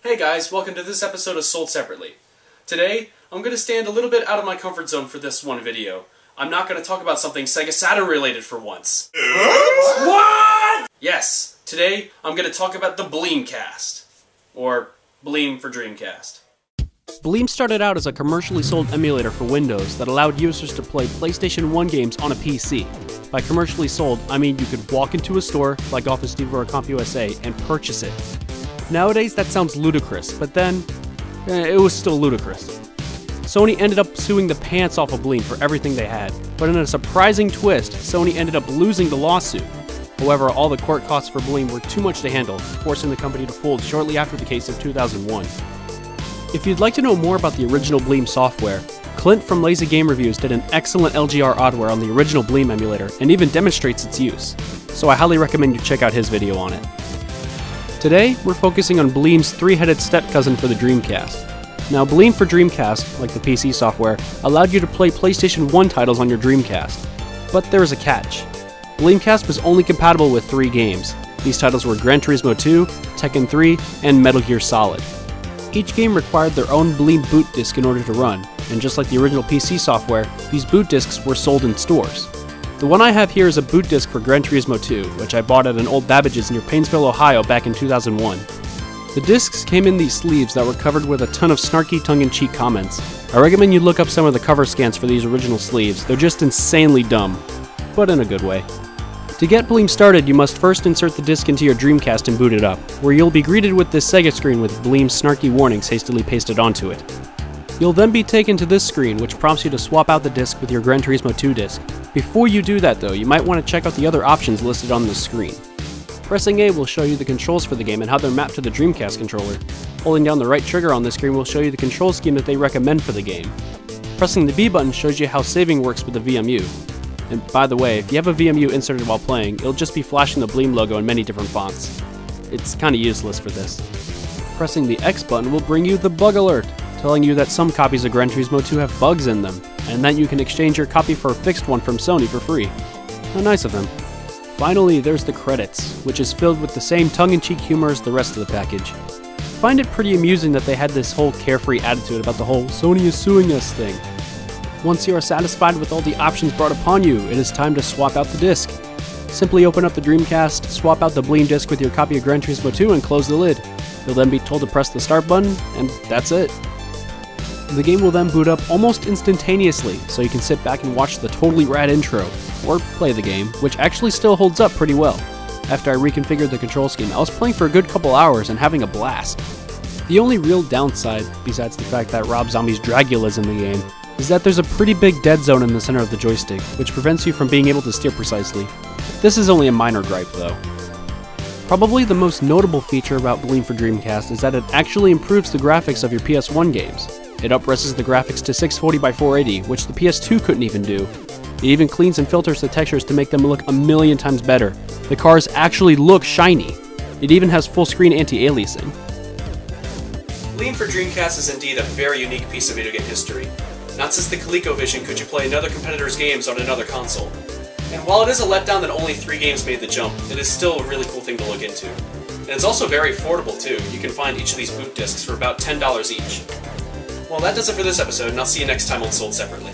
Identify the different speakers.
Speaker 1: Hey guys, welcome to this episode of Sold Separately. Today, I'm going to stand a little bit out of my comfort zone for this one video. I'm not going to talk about something Sega Saturn related for once. What? Yes, today I'm going to talk about the Bleemcast. Or Bleem for Dreamcast.
Speaker 2: Bleem started out as a commercially sold emulator for Windows that allowed users to play PlayStation 1 games on a PC. By commercially sold, I mean you could walk into a store, like Office Depot or CompUSA, and purchase it. Nowadays that sounds ludicrous, but then, it was still ludicrous. Sony ended up suing the pants off of Bleem for everything they had, but in a surprising twist, Sony ended up losing the lawsuit. However, all the court costs for Bleem were too much to handle, forcing the company to fold shortly after the case in 2001. If you'd like to know more about the original Bleem software, Clint from Lazy Game Reviews did an excellent LGR oddware on the original Bleem emulator and even demonstrates its use, so I highly recommend you check out his video on it. Today, we're focusing on Bleem's three-headed step-cousin for the Dreamcast. Now, Bleem for Dreamcast, like the PC software, allowed you to play PlayStation 1 titles on your Dreamcast. But there was a catch. Bleemcast was only compatible with 3 games. These titles were Gran Turismo 2, Tekken 3, and Metal Gear Solid. Each game required their own Bleem boot disc in order to run, and just like the original PC software, these boot discs were sold in stores. The one I have here is a boot disc for Gran Turismo 2, which I bought at an old Babbage's near Painesville, Ohio back in 2001. The discs came in these sleeves that were covered with a ton of snarky tongue-in-cheek comments. I recommend you look up some of the cover scans for these original sleeves. They're just insanely dumb, but in a good way. To get Bleem started, you must first insert the disc into your Dreamcast and boot it up, where you'll be greeted with this Sega screen with Bleem's snarky warnings hastily pasted onto it. You'll then be taken to this screen, which prompts you to swap out the disc with your Gran Turismo 2 disc. Before you do that though, you might want to check out the other options listed on this screen. Pressing A will show you the controls for the game and how they're mapped to the Dreamcast controller. Holding down the right trigger on the screen will show you the control scheme that they recommend for the game. Pressing the B button shows you how saving works with the VMU. And by the way, if you have a VMU inserted while playing, it'll just be flashing the Bleem logo in many different fonts. It's kinda useless for this. Pressing the X button will bring you the bug alert, telling you that some copies of Gran Turismo 2 have bugs in them, and that you can exchange your copy for a fixed one from Sony for free. How nice of them. Finally, there's the credits, which is filled with the same tongue-in-cheek humor as the rest of the package. I find it pretty amusing that they had this whole carefree attitude about the whole "Sony is suing us" thing. Once you are satisfied with all the options brought upon you, it is time to swap out the disc. Simply open up the Dreamcast, swap out the Bleem disc with your copy of Gran Turismo 2 and close the lid. You'll then be told to press the start button, and that's it. The game will then boot up almost instantaneously, so you can sit back and watch the totally rad intro, or play the game, which actually still holds up pretty well. After I reconfigured the control scheme, I was playing for a good couple hours and having a blast. The only real downside, besides the fact that Rob Zombie's Dragula's in the game, is that there's a pretty big dead zone in the center of the joystick, which prevents you from being able to steer precisely. This is only a minor gripe though. Probably the most notable feature about Bleem for Dreamcast is that it actually improves the graphics of your PS1 games. It up-reses the graphics to 640x480, which the PS2 couldn't even do. It even cleans and filters the textures to make them look a million times better. The cars actually look shiny. It even has full-screen anti-aliasing.
Speaker 1: Bleem for Dreamcast is indeed a very unique piece of video game history. Not since the ColecoVision could you play another competitor's games on another console. And while it is a letdown that only 3 games made the jump, it is still a really cool thing to look into. And it's also very affordable too. You can find each of these boot discs for about $10 each. Well, that does it for this episode, and I'll see you next time on Sold Separately.